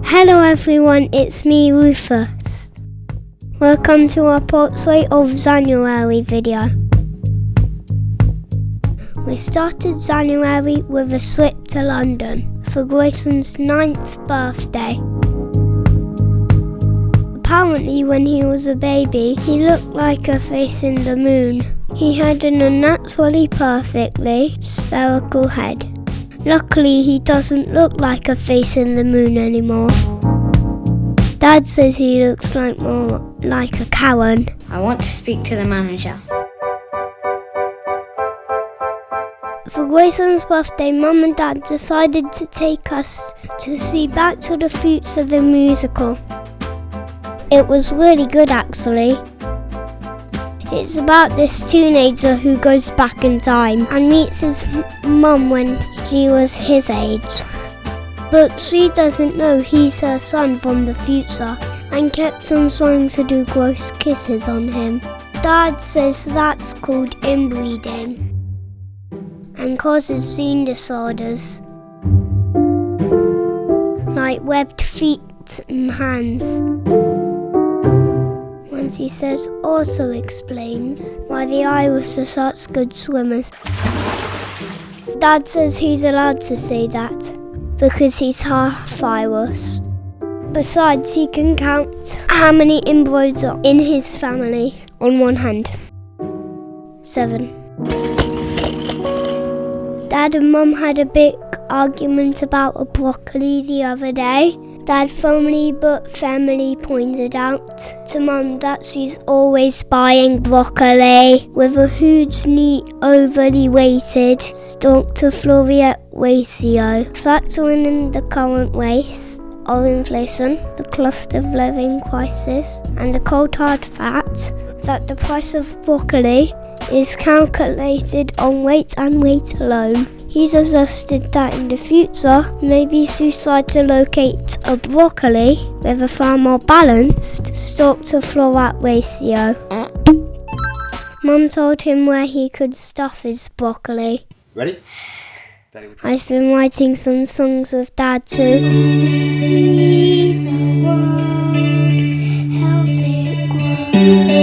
Hello everyone, it's me Rufus. Welcome to our portrait of January video. We started January with a trip to London for Grayson's 9th birthday. Apparently when he was a baby, he looked like a face in the moon. He had an unnaturally perfectly spherical head. Luckily, he doesn't look like a face in the moon anymore. Dad says he looks more like a Karen. I want to speak to the manager. For Grayson's birthday, Mum and Dad decided to take us to see Back to the Future the musical. It was really good actually. It's about this teenager who goes back in time and meets his mum when she was his age. But she doesn't know he's her son from the future and kept on trying to do gross kisses on him. Dad says that's called inbreeding and causes gene disorders like webbed feet and hands. He says also explains why the Irish are such good swimmers. Dad says he's allowed to say that because he's half Irish. Besides, he can count how many inbreds are in his family on one hand. 7. Dad and Mum had a big argument about a broccoli the other day. Dad family pointed out to Mum that she's always buying broccoli with a huge, neat, overly weighted stock to floret ratio, factoring in the current rates of inflation, the cost of living crisis, and the cold hard fact that the price of broccoli is calculated on weight and weight alone. He suggested that in the future, maybe she tried to locate a broccoli with a far more balanced stock to floret ratio. Mum told him where he could stuff his broccoli. Ready? I've been writing some songs with Dad too. See the world, help it grow.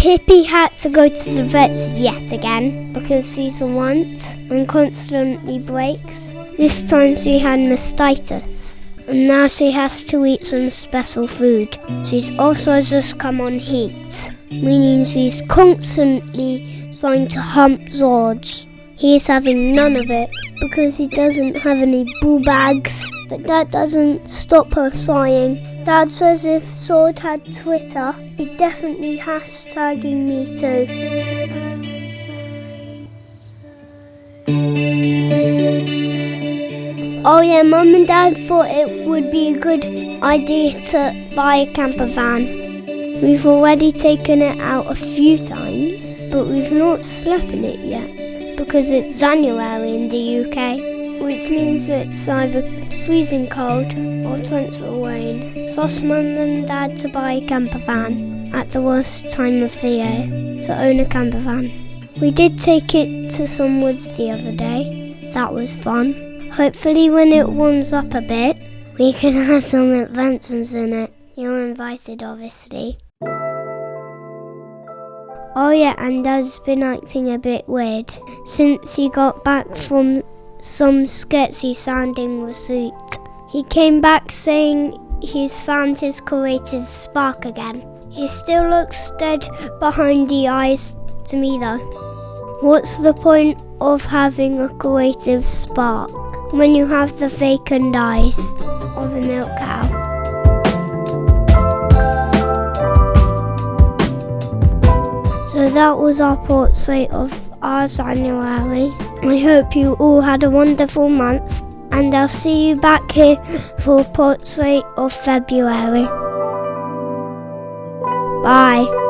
Pippi had to go to the vets yet again because she's a runt and constantly breaks. This time she had mastitis and now she has to eat some special food. She's also just come on heat, meaning she's constantly trying to hump George. He's having none of it because he doesn't have any boo bags, but that doesn't stop her trying. Dad says if Sword had Twitter, he'd definitely hashtagging me too. Oh yeah, Mum and Dad thought it would be a good idea to buy a camper van. We've already taken it out a few times, but we've not slept in it yet because it's January in the UK, which means it's either freezing cold or torrential rain. So Mum and Dad to buy a camper van at the worst time of the year to own a camper van. We did take it to some woods the other day. That was fun. Hopefully when it warms up a bit, we can have some adventures in it. You're invited obviously. Oh yeah, and Dad's been acting a bit weird since he got back from some sketchy sounding retreat. He came back saying he's found his creative spark again. He still looks dead behind the eyes to me though. What's the point of having a creative spark when you have the vacant eyes of a milk cow? So that was our portrait of our January. I hope you all had a wonderful month and I'll see you back here for a portrait of February. Bye.